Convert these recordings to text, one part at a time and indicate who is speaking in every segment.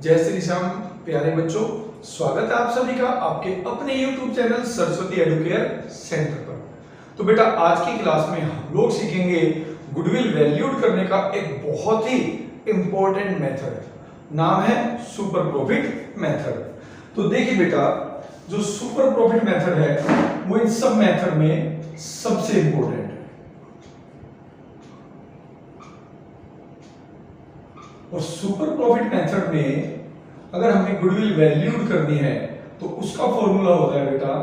Speaker 1: जय श्री श्याम प्यारे बच्चों, स्वागत है आप सभी का आपके अपने YouTube channel Saraswati Educare centre पर। तो बेटा आज की क्लास में हम लोग सीखेंगे गुडविल वैल्यूड करने का एक बहुत ही इंपॉर्टेंट मेथड, नाम है सुपर प्रॉफिट मेथड। तो देखिए बेटा, जो सुपर प्रॉफिट मेथड है वो इन सब मेथड में सबसे इंपॉर्टेंट है। और सुपर प्रॉफिट मेथड में अगर हमें गुडविल वैल्यूड करनी है तो उसका फॉर्मूला होता है बेटा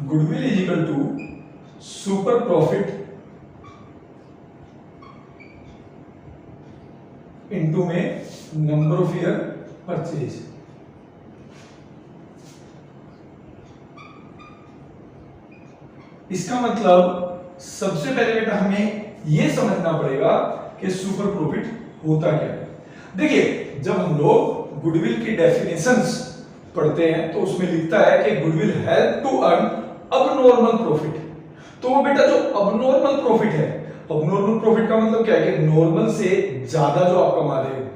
Speaker 1: goodwill is equal to super profit into में नंबर ऑफ ईयर परचेज। इसका मतलब सबसे पहले बेटा हमें यह समझना पड़ेगा कि सुपर प्रॉफिट होता क्या है। देखिए, जब हम लोग गुडविल की डेफिनेशंस पढ़ते हैं तो उसमें लिखता है कि goodwill help to earn abnormal profit. तो वो बेटा जो अबनॉर्मल प्रॉफिट है, अबनॉर्मल प्रॉफिट का मतलब क्या है कि नॉर्मल से ज्यादा जो आप कमा रहे हो,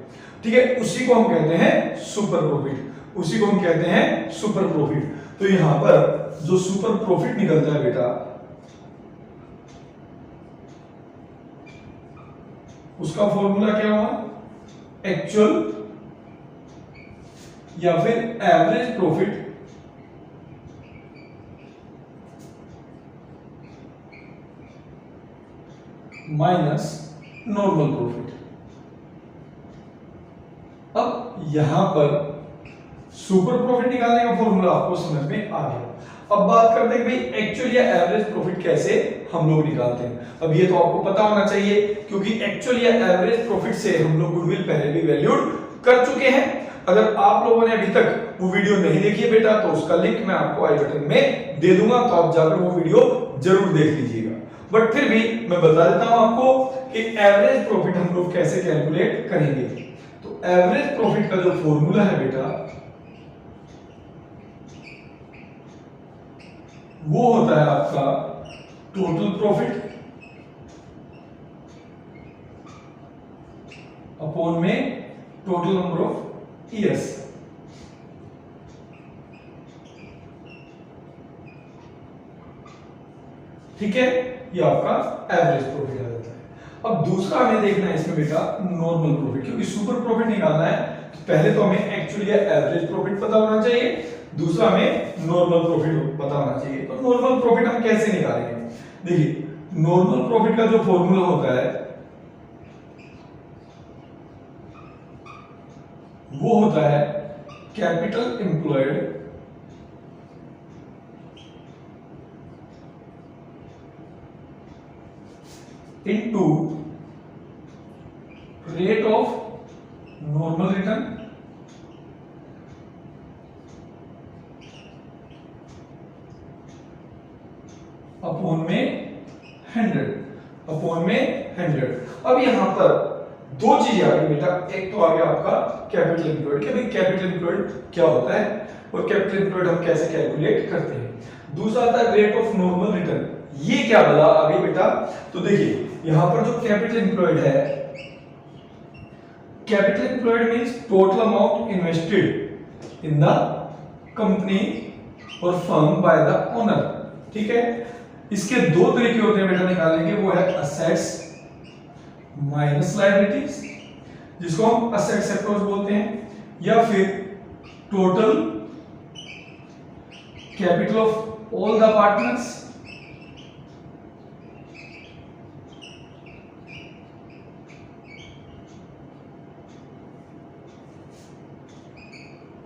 Speaker 1: ठीक है, उसी को हम कहते हैं सुपर प्रॉफिट, उसी को हम कहते हैं सुपर प्रॉफिट। तो यहां पर जो सुपर प्रॉफिट निकलता है बेटा, उसका फॉर्मूला क्या हुआ? एक्चुअल या फिर average profit minus normal profit. अब यहां पर सुपर प्रॉफिट निकालने का फॉर्मूला आपको समझ में आ गया। अब बात करते हैं कि भाई एक्चुअल या एवरेज प्रॉफिट कैसे हम लोग निकालते हैं। अब ये तो आपको पता होना चाहिए क्योंकि एक्चुअल या एवरेज प्रॉफिट से हम लोग गुडविल पहले भी वैल्यूड कर चुके हैं। अगर आप लोगों ने अभी तक वो वीडियो नहीं देखी है बेटा तो उसका लिंक मैं आपको आई बटन में दे दूंगा, तो आप जाकर वो वीडियो जरूर देख लीजिएगा। बट फिर भी मैं बता देता हूं आपको कि एवरेज प्रॉफिट हम लोग कैसे कैलकुलेट करेंगे। तो एवरेज प्रॉफिट का जो फॉर्मूला है बेटा वो होता है आपका टोटल प्रॉफिट अपॉन में टोटल नंबर ऑफ ईयर्स। ठीक है, ये आपका एवरेज प्रॉफिट आ जाता है। अब दूसरा हमें देखना है इसमें बेटा नॉर्मल प्रॉफिट, क्योंकि सुपर प्रॉफिट निकालना है तो पहले तो हमें एक्चुअल या एवरेज प्रॉफिट पता होना चाहिए, दूसरा हमें नॉर्मल प्रॉफिट पता होना चाहिए। तो नॉर्मल प्रॉफिट हम कैसे निकालेंगे? देखिए, नॉर्मल प्रॉफिट का जो फॉर्मूला होता है वो होता है capital employed into rate of normal return upon में 100, अपॉन में 100। अब यहां पर दो चीजें आ गई बेटा, एक तो आ गया आपका कैपिटल एम्प्लॉयड कि भाई कैपिटल एम्प्लॉयड क्या होता है और कैपिटल एम्प्लॉयड हम कैसे कैलकुलेट करते हैं। दूसरा आता है रेट ऑफ नॉर्मल रिटर्न। ये क्या बला आ गई बेटा? तो देखिए, यहां पर जो कैपिटल एम्प्लॉयड है, capital employed means total amount invested in the company और फर्म बाय द ओनर। ठीक है, इसके दो तरीके होते हैं बेटा निकालने के, वो है असेट्स माइनस लायबिलिटीज, जिसको हम असेट्स अप्रोच बोलते हैं, या फिर total capital of all the partners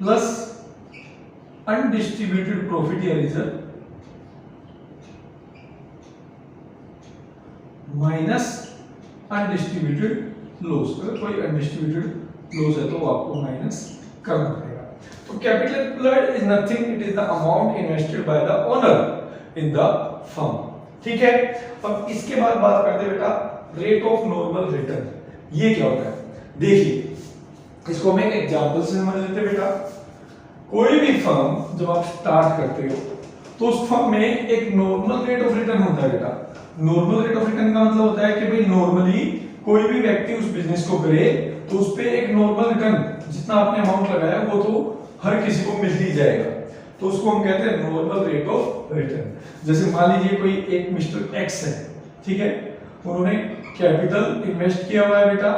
Speaker 1: plus undistributed profit या रिजर्व माइनस अनडिस्ट्रीब्यूटेड लॉस। अगर कोई अनडिस्ट्रीब्यूटेड लॉस है तो वो आपको माइनस करना पड़ेगा। तो capital employed is nothing, it is the amount invested by the owner in the firm. ठीक है, अब इसके बाद बात करते हैं बेटा रेट ऑफ नॉर्मल रिटर्न। ये क्या होता है? देखिए, इसको हम एक एग्जांपल से समझ लेते हैं बेटा। कोई भी फर्म जब आप स्टार्ट करते हो तो उस फर्म में एक नॉर्मल रेट ऑफ रिटर्न होता है बेटा। नॉर्मल रेट ऑफ रिटर्न का मतलब होता है कि भाई नॉर्मली कोई भी व्यक्ति उस बिजनेस को करे तो उस पे एक नॉर्मल रिटर्न जितना आपने अमाउंट लगाया वो तो हर किसी को मिल ही जाएगा, तो उसको हम कहते हैं नॉर्मल रेट ऑफ रिटर्न। जैसे मान लीजिए कोई एक मिस्टर एक्स है, ठीक है, उन्होंने कैपिटल इन्वेस्ट किया हुआ है बेटा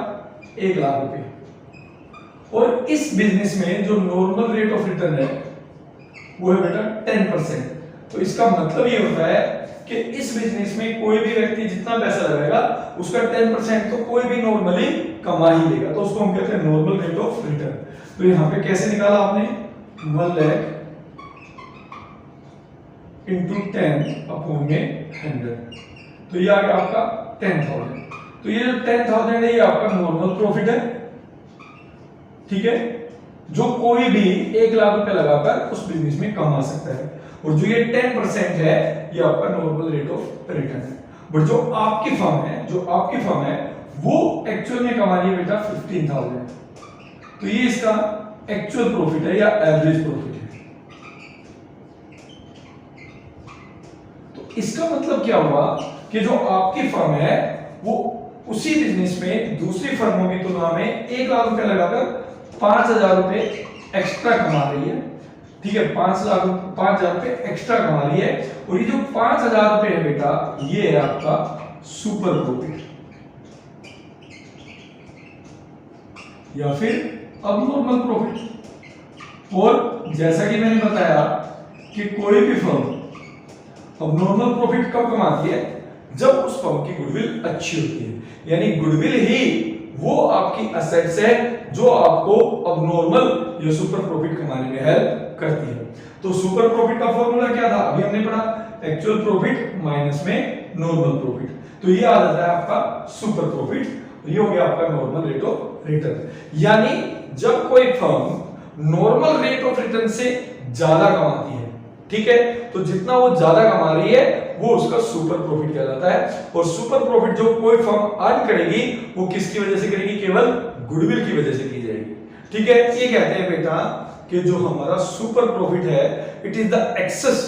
Speaker 1: 1 लाख रुपए, और इस बिजनेस में जो नॉर्मल रेट ऑफ रिटर्न है वो है बेटा 10%। तो इसका मतलब ये होता है कि इस बिजनेस में कोई भी व्यक्ति जितना पैसा लगाएगा उसका 10% तो कोई भी नॉर्मली कमा ही लेगा, तो उसको हम कहते हैं नॉर्मल रेट ऑफ रिटर्न। तो यहाँ पे कैसे निकाला आपने 1 लाख इंटू 10 अपॉन में 100, तो ये आ गया आपका 10,000। तो ये जो 10,000 है ये आपका नॉर्मल प्रॉफिट है, ठीक है, जो कोई भी 1 लाख रुपए लगाकर उस बिजनेस में कमा सकता है, और जो ये 10% है ये आपका नॉर्मल रेट ऑफ रिटर्न है। बट जो आपकी फर्म है वो एक्चुअल में कमा रही है बेटा 15,000, तो ये इसका एक्चुअल प्रॉफिट है या एवरेज प्रॉफिट है। तो इसका मतलब क्या हुआ कि जो आपकी फर्म है वो उसी बिजनेस में दूसरी फर्मों की तुलना में 1 लाख रुपए लगाकर 5,000 रुपए एक्स्ट्रा कमा रही है, ठीक है, 5,000 रुपए एक्स्ट्रा कमा रही है, और ये जो 5,000 रुपए है बेटा ये है आपका सुपर प्रॉफिट या फिर अबनॉर्मल प्रॉफिट। और जैसा कि मैंने बताया कि कोई भी फर्म अबनॉर्मल प्रॉफिट कब कमाती है, जब उस फर्म की गुडविल अच्छी होती है, यानी गुडविल ही वो आपकी असेट्स है जो आपको अबनॉर्मल या सुपर प्रॉफिट कमाने में हेल्प करती है। तो सुपर प्रॉफिट का फॉर्मूला क्या था, अभी हमने पढ़ा, एक्चुअल प्रॉफिट माइनस में नॉर्मल प्रॉफिट, तो ये आ जाता है आपका सुपर प्रॉफिट, ये हो गया आपका नॉर्मल रेट ऑफ रिटर्न। यानी जब कोई firm normal rate of return से ज्यादा कमाती है, ठीक है, तो जितना वो ज्यादा कमा रही है वो उसका सुपर प्रॉफिट कहलाता है। और सुपर प्रॉफिट जो कोई फर्म अर्न करेगी वो किसकी वजह से करेगी, केवल गुडविल की वजह से की जाएगी, ठीक है। ये कहते हैं बेटा कि जो हमारा सुपर प्रॉफिट है it is the excess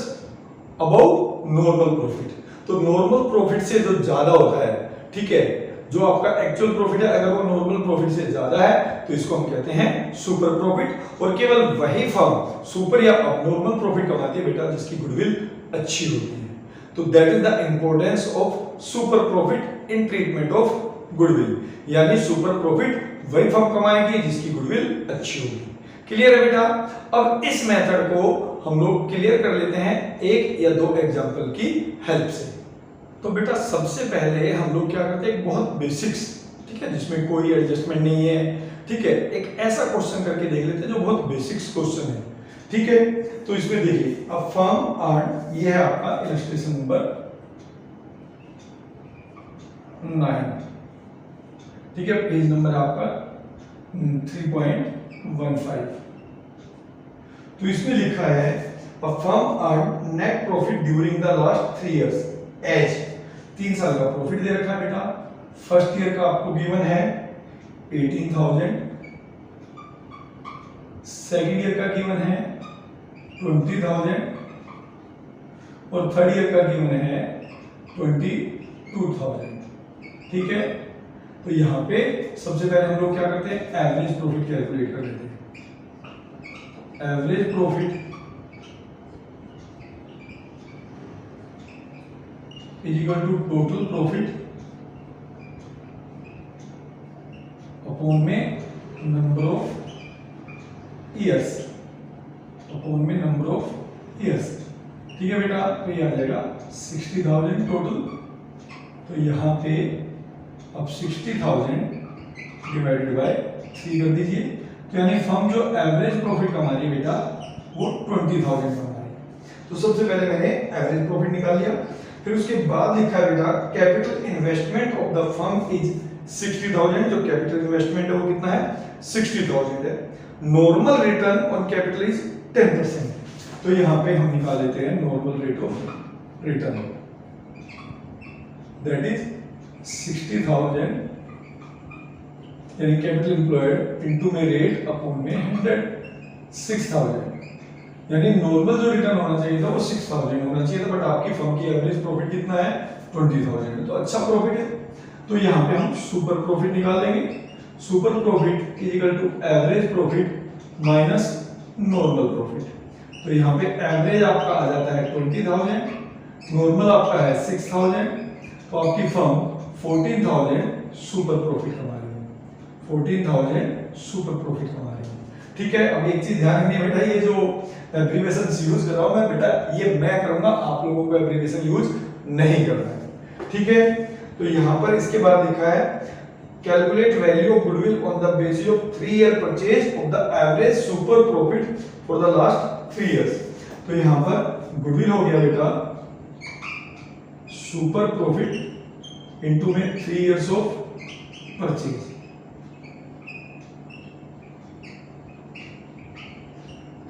Speaker 1: above normal profit. तो नॉर्मल प्रॉफिट से जो ज्यादा होता है, ठीक है, जो आपका एक्चुअल प्रॉफिट है अगर वो नॉर्मल प्रॉफिट से ज्यादा है तो इसको हम कहते हैं सुपर प्रॉफिट। और केवल वही फर्म सुपर या अबनॉर्मल प्रॉफिट कमाती है बेटा जिसकी गुडविल अच्छी होती है। तो that is the importance of super profit in treatment of goodwill, यानी सुपर प्रॉफिट वही फर्म कमाएगी जिसकी गुडविल अच्छी होगी। क्लियर है बेटा। अब इस मेथड को हम लोग क्लियर कर लेते हैं 1 या 2 एग्जांपल की हेल्प से। तो बेटा सबसे पहले हम लोग क्या करते हैं, बहुत बेसिक्स, ठीक है, जिसमें कोई एडजस्टमेंट नहीं है, ठीक है, एक ऐसा क्वेश्चन करके देख लेते हैं जो बहुत बेसिक्स क्वेश्चन है, ठीक है। तो इसमें देखिए, अब फर्म अर्न, ये है आपका इलस्ट्रेशन नंबर 9, ठीक है, पेज नंबर आपका 3.15। तो इसमें लिखा है a firm earn net profit during the last 3 years as 3 साल का प्रॉफिट दे रखा है बेटा। फर्स्ट ईयर का आपको गिवन है 18,000, सेकेंड ईयर का गिवन है 20,000 और थर्ड ईयर का गिवन है 22,000, ठीक है। तो यहाँ पे सबसे पहले हम लोग क्या करते हैं, एवरेज प्रॉफिट कैलकुलेट कर लेते हैं। Average profit is equal to total profit upon में नंबर ऑफ ईयर्स, अपॉन में नंबर ऑफ ईयर्स, ठीक है बेटा। तो ये आ जाएगा 60,000 टोटल। तो यहाँ पे अब 60,000 डिवाइडेड बाय 3 कर दीजिए। तो यानी फर्म जो एवरेज प्रॉफिट कमा रही है बेटा वो 20,000 कमा रही है। तो सबसे पहले मैंने एवरेज प्रॉफिट निकाल लिया, फिर उसके बाद लिखा है बेटा capital investment of the firm is 60,000। जो कैपिटल इन्वेस्टमेंट है वो कितना है, 60,000 है। Normal return on capital is 10%। तो यहाँ पे हम निकाल लेते हैं normal rate of return, that is 60,000 यानी कैपिटल एम्प्लॉयड इनटू में रेट अपॉन में 100, 6,000। यानी नॉर्मल जो रिटर्न होना चाहिए था वो 6,000 होना चाहिए था, बट आपकी फर्म की एवरेज प्रॉफिट कितना है 20,000 है, तो अच्छा प्रॉफिट है। तो यहाँ पे हम सुपर प्रॉफिट निकाल देंगे। Super profit is equal to average profit minus normal profit. तो यहाँ पे एवरेज आपका आ जाता है 20,000, नॉर्मल आपका है 6,000, तो आपकी फर्म 14,000 सुपर प्रॉफिट कमा रही है, 14,000 सुपर प्रॉफिट कमा रही है। ठीक है, अब एक चीज ध्यान रखनी है बेटा, ये जो एब्रीविएशन यूज कर रहा हूं मैं बेटा, ये मैं करूंगा, आप लोगों को एब्रीविएशन यूज नहीं करना है। ठीक है, तो यहाँ पर इसके बाद लिखा है calculate value of goodwill on the basis of 3-year purchase of the average super profit for the last 3 years। तो यहाँ पर गुडविल हो गया बेटा सुपर प्रॉफिट इनटू में 3 years ऑफ परचेज।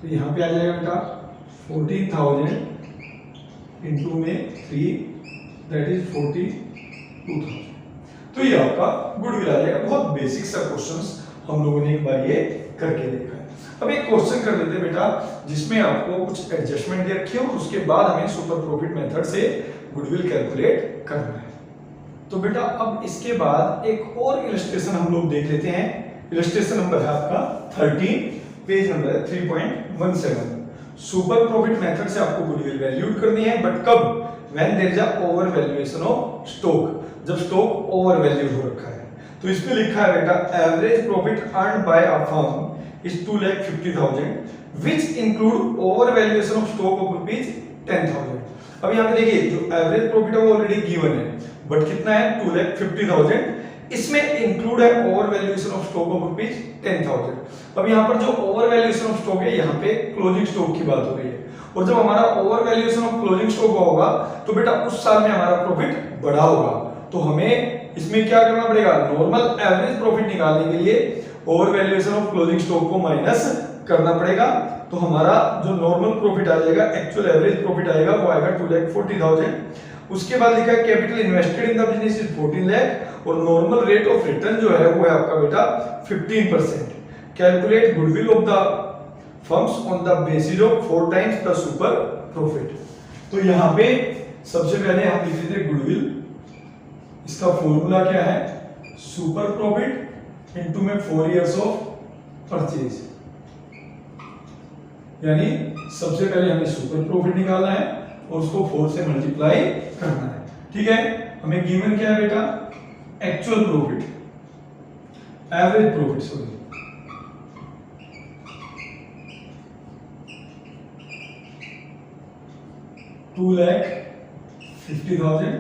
Speaker 1: तो यहाँ पे आ जाएगा बेटा 14,000 इनटू में 3, दैट इज 42,000। तो ये आपका गुडविल आ जाएगा। बहुत बेसिक सा क्वेश्चंस हम लोगों ने एक बार ये करके देखा है। अब एक क्वेश्चन कर लेते हैं बेटा जिसमें आपको कुछ एडजस्टमेंट दे रखी है और उसके बाद हमें सुपर प्रॉफिट मेथड से गुडविल कैलकुलेट करना है। तो बेटा अब इसके बाद एक और इलस्ट्रेशन हम लोग देख लेते हैं। इलस्ट्रेशन नंबर है आपका 13, पेज नंबर है 3.17। सुपर प्रॉफिट मेथड से आपको गुडविल वैल्यूड करनी है, बट कब? When there is a over valuation of stock, जब स्टॉक ओवर वैल्यूड हो रखा है। तो इसमें लिखा है बेटा average profit earned by a firm is 2,50,000 which include over valuation of stock of rupees 10,000। अब यहाँ पे देखिए जो एवरेज प्रॉफिट है वो ऑलरेडी गिवन है, बट कितना है 2,50,000, इसमें इंक्लूड है over valuation of stock of rupees 10,000। अब यहाँ पर जो ओवर वैल्यूएशन ऑफ स्टॉक है, यहाँ पे क्लोजिंग स्टॉक की बात हो रही है, और जब हमारा over valuation of closing stock होगा तो बेटा उस साल में हमारा प्रॉफिट बढ़ा होगा। तो हमें इसमें क्या करना पड़ेगा? नॉर्मल एवरेज प्रॉफिट निकालने के लिए over valuation of closing stock को माइनस करना पड़ेगा। तो हमारा जो नॉर्मल प्रॉफिट आ जाएगा, एक्चुअल एवरेज प्रॉफिट आएगा, वो आएगा 2,40,000। उसके बाद लिखा है capital invested in the business is 14 lakh और नॉर्मल रेट ऑफ रिटर्न जो है वो है आपका बेटा 15%। Calculate goodwill of the firms on the basis of 4 times the super profit. तो यहाँ पे सबसे पहले हम लिख लेते हैं गुडविल। इसका फॉर्मूला क्या है? सुपर प्रॉफिट इनटू में 4 years ऑफ परचेज, यानी सबसे पहले हमें सुपर प्रॉफिट निकालना है और उसको 4 से मल्टीप्लाई करना है। ठीक है, हमें गिवन क्या है बेटा? Actual profit, average profit sorry, $2,50,000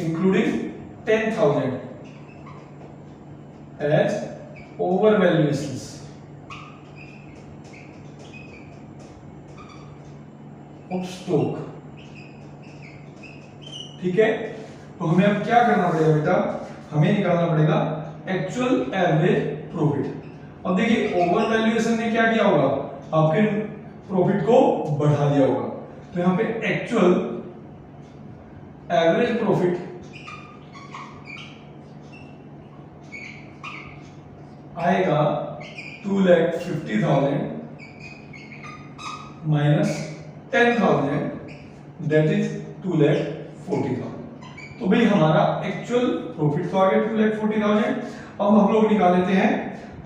Speaker 1: including 10,000 as overvaluations of stock। ठीक है, तो हमें अब क्या करना पड़ेगा बेटा? हमें निकालना पड़ेगा एक्चुअल एवरेज प्रॉफिट। अब देखिए ओवर वैल्यूएशन ने क्या किया होगा? आपके प्रॉफिट को बढ़ा दिया होगा। तो यहां पे एक्चुअल एवरेज प्रॉफिट आएगा 2,50,000 माइनस 10,000, दैट इज 2,40,000। तो भाई हमारा एक्चुअल प्रॉफिट तो आ गया 2,40,000। अब हम लोग निकाल लेते हैं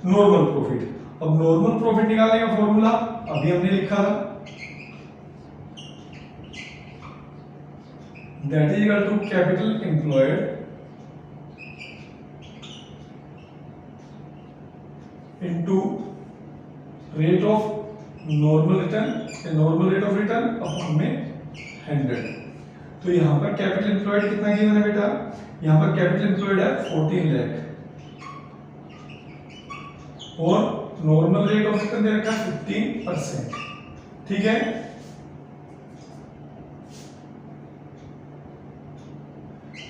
Speaker 1: नॉर्मल प्रॉफिट। अब नॉर्मल प्रॉफिट निकालने का फॉर्मूला अभी हमने लिखा था, that is equal to capital employed into rate of normal return, normal rate of return upon में 100। तो यहां पर कैपिटल एम्प्लॉयड कितना गिवन है बेटा? यहां पर कैपिटल एम्प्लॉयड है 14 लाख और नॉर्मल रेट ऑफ रिटर्न दे रखा है 15%। ठीक है,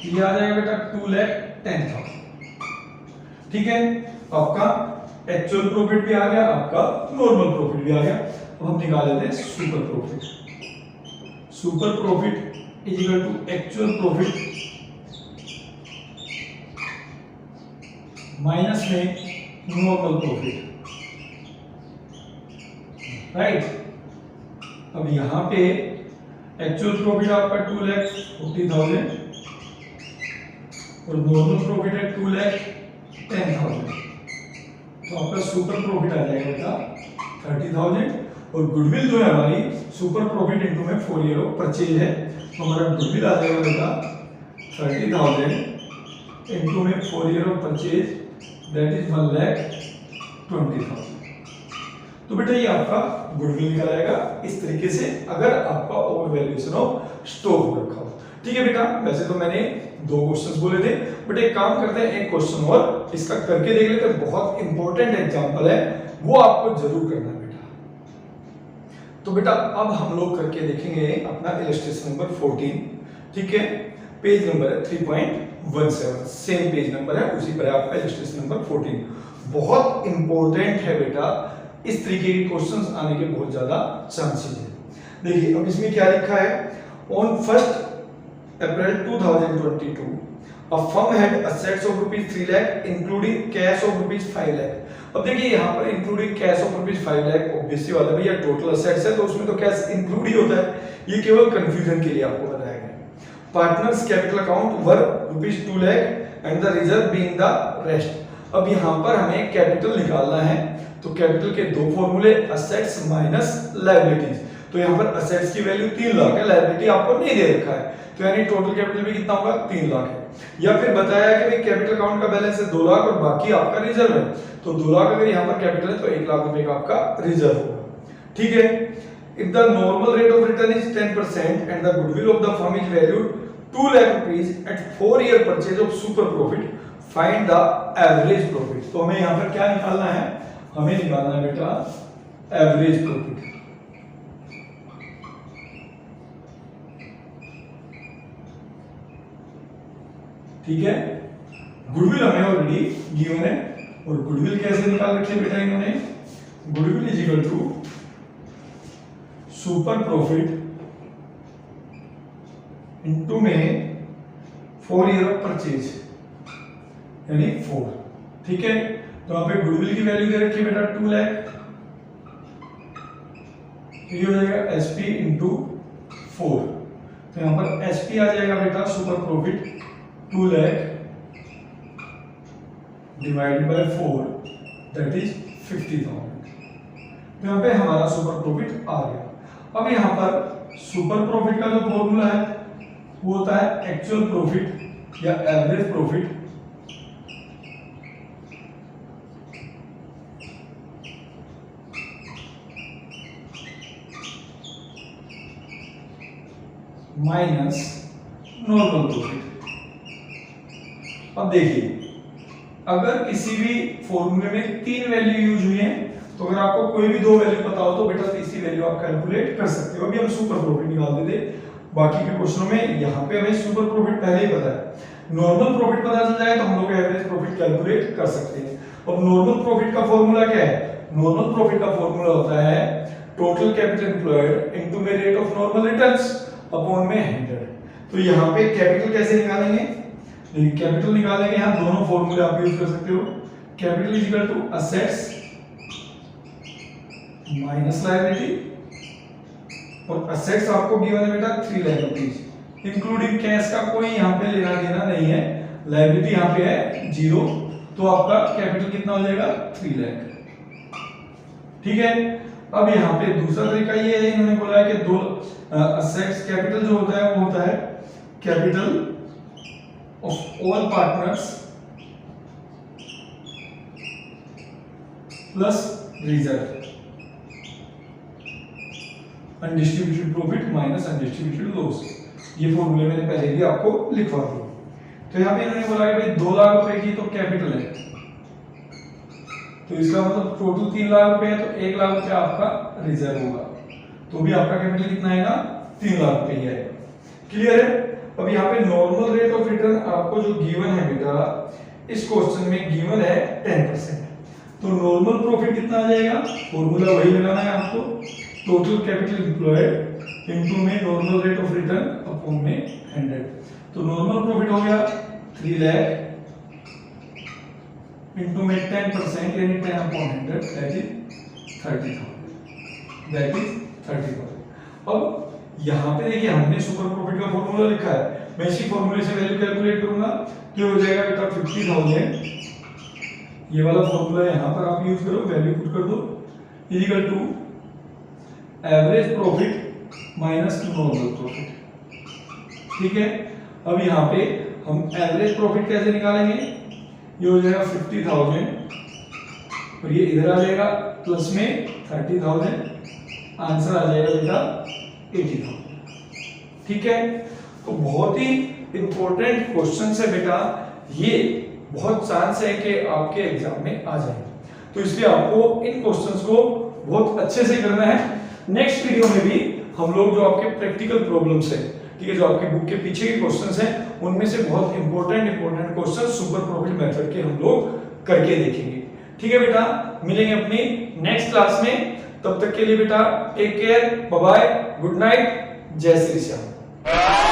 Speaker 1: ये आ जाएगा बेटा 2,10,000। ठीक है, आपका एक्चुअल प्रॉफिट भी आ गया, आपका नॉर्मल प्रॉफिट भी आ गया। अब हम निकाल लेते हैं super profit. Super profit is equal to actual profit minus में नॉर्मल प्रॉफिट, राइट। अब यहां पे एक्चुअल प्रॉफिट आपका 2,40,000 और नॉर्मल प्रॉफिट है 2,10,000, तो आपका सुपर प्रॉफिट आ जाएगा बेटा 30,000। और गुडविल जो है हमारी सुपर प्रॉफिट इनटू में 4 ईयर ऑफ परचेज है, तो हमारा गुडविल आ जाएगा बेटा 30,000 इनटू में 4 year of purchase, that is 1,20,000। तो बेटा ये आपका गुडविल निकल आएगा इस तरीके से, अगर आपका ओवर वैल्यूएशन ऑफ स्टॉक रखा हो। ठीक है बेटा, वैसे तो मैंने 2 क्वेश्चंस बोले थे, बट एक काम करते हैं, एक क्वेश्चन और इसका करके देख लेते हैं। बहुत इंपॉर्टेंट एग्जांपल है, वो आपको जरूर करना है बेटा। तो बेटा अब हम लोग करके देखेंगे अपना इलस्ट्रेशन नंबर 14। ठीक है, पेज नंबर है 3.17, सेम पेज नंबर है, उसी पर आपका इलस्ट्रेशन नंबर 14। बहुत इंपॉर्टेंट है बेटा, इस तरीके के क्वेश्चंस आने के बहुत ज्यादा चांसेस है। देखिए अब इसमें क्या लिखा है, on 1 April 2022 a firm had assets of rupees 3 lakh including cash of rupees 5 lakh। अब देखिए यहाँ पर including cash of rupees 5 lakh, obviously बात है भैया टोटल असेट्स है तो उसमें तो कैश इंक्लूड ही होता है, ये केवल कंफ्यूजन के लिए आपको बताया गया है। Partners capital account were rupees 2 lakh and the reserve being the rest. अब यहाँ पर हमें कैपिटल निकालना है, तो कैपिटल के 2 फॉर्मूले, असेट्स माइनस लायबिलिटीज। तो यहाँ पर असेट्स की वैल्यू 3 लाख है, लायबिलिटी आपको नहीं दे रखा है, तो यानी टोटल कैपिटल भी कितना होगा 3 लाख है। या फिर बताया कि भाई कैपिटल अकाउंट का बैलेंस है 2 लाख और बाकी आपका रिजर्व है, तो 2 लाख अगर यहाँ पर कैपिटल है तो 1 लाख रुपए का आपका रिजर्व होगा। ठीक है, if the normal rate of return is 10% and the goodwill of the firm is valued 2 lakh rupees at 4 year purchase of super profit, find the average profit. तो हमें यहाँ पर क्या निकालना है, हमें निकालना है बेटा एवरेज प्रॉफिट। ठीक है, गुडविल हमें ऑलरेडी गिवन है, और गुडविल कैसे निकाल रखी है बेटा इन्होंने, goodwill is equal to super profit into में 4 ईयर ऑफ परचेज यानी 4। ठीक है, तो यहाँ पे गुडविल की वैल्यू दे रखी है बेटा 2 लाख, ये हो जाएगा एसपी इनटू 4। तो यहाँ पर एसपी आ जाएगा बेटा super profit 2 lakh divided by 4, that is 50,000। तो यहाँ पे हमारा सुपर प्रॉफिट आ गया। अब यहाँ पर सुपर प्रॉफिट का जो फॉर्मूला है वो होता है एक्चुअल प्रॉफिट या average profit minus normal profit. अब देखिए अगर किसी भी फॉर्मूले में 3 वैल्यू यूज हुई है, तो अगर आपको कोई भी 2 वैल्यू पता हो तो बेटा तीसरी वैल्यू आप कैलकुलेट कर सकते हो। अभी हम सुपर प्रॉफिट निकाल देते, बाकी के क्वेश्चनों में यहाँ पे हमें सुपर प्रॉफिट पहले ही पता है, नॉर्मल प्रॉफिट पता चल जाए तो हम लोग एवरेज प्रॉफिट कैलकुलेट कर सकते हैं। अब नॉर्मल प्रॉफिट का फॉर्मूला क्या है, नॉर्मल प्रॉफिट का फॉर्मूला होता है टोटल कैपिटल एम्प्लॉयड इनटू में rate of normal returns upon में 100। तो यहाँ पे कैपिटल कैसे निकालेंगे, कैपिटल निकालेंगे, यहाँ दोनों फॉर्मूले आप यूज कर सकते हो। Capital is equal to assets minus liability, और असेट्स आपको गिवन है बेटा 3 लाख रुपीस, इंक्लूडिंग कैश का कोई यहाँ पे लेना देना नहीं है, लायबिलिटी यहाँ पे है 0, तो आपका कैपिटल कितना हो जाएगा 3 लाख। ठीक है, अब यहाँ पे दूसरा तरीका ये है, इन्होंने बोला है कि दो असेट्स कैपिटल जो होता है वो होता है capital of all partners plus reserve, undistributed profit minus undistributed loss. ये फॉर्मूले मैंने पहले भी आपको लिखवा दिया। तो यहाँ पे इन्होंने बोला कि भाई 2 लाख रुपए की तो कैपिटल है, तो इसका मतलब टोटल 3 लाख रुपए है, तो 1 लाख रुपए आपका रिजर्व होगा, तो भी आपका कैपिटल कितना आएगा 3 लाख रुपए ही आएगा। क्लियर है। अब यहाँ पे नॉर्मल रेट ऑफ रिटर्न आपको जो गिवन है बेटा, इस क्वेश्चन में गिवन है 10%, तो नॉर्मल प्रॉफिट कितना आ जाएगा, फॉर्मूला वही लगाना है आपको, टोटल कैपिटल एम्प्लॉयड इनटू में normal rate of return upon में 100। तो नॉर्मल प्रॉफिट हो गया 3 लाख इनटू में 10% यानी 10 upon 100, that is 30,000, that is 30,000। अब यहाँ पे देखिए हमने सुपर प्रॉफिट का फॉर्मूला लिखा है, मैं इसी फॉर्मूले से वैल्यू कैलकुलेट करूंगा, ये हो जाएगा बेटा 50,000, ये वाला फॉर्मूला यहाँ पर आप यूज करो, वैल्यू पुट कर दो, equal to average profit minus normal profit. ठीक है, अब यहाँ पे हम एवरेज प्रॉफिट कैसे निकालेंगे, ये हो जाएगा 50,000 और ये इधर आ जाएगा प्लस में 30,000, आंसर आ जाएगा बेटा 80,000। ठीक है, तो बहुत ही इंपॉर्टेंट क्वेश्चन है बेटा, ये बहुत चांस है कि आपके एग्जाम में आ जाए, तो इसलिए आपको इन क्वेश्चंस को बहुत अच्छे से करना है। नेक्स्ट वीडियो में भी हम लोग जो आपके प्रैक्टिकल प्रॉब्लम्स है, ठीक है, जो आपके बुक के पीछे के क्वेश्चंस हैं, उनमें से बहुत important question super profit method के हम लोग करके देखेंगे। ठीक है बेटा, मिलेंगे अपनी नेक्स्ट क्लास में, तब तक के लिए बेटा take care, bye bye, good night, जय श्री श्याम।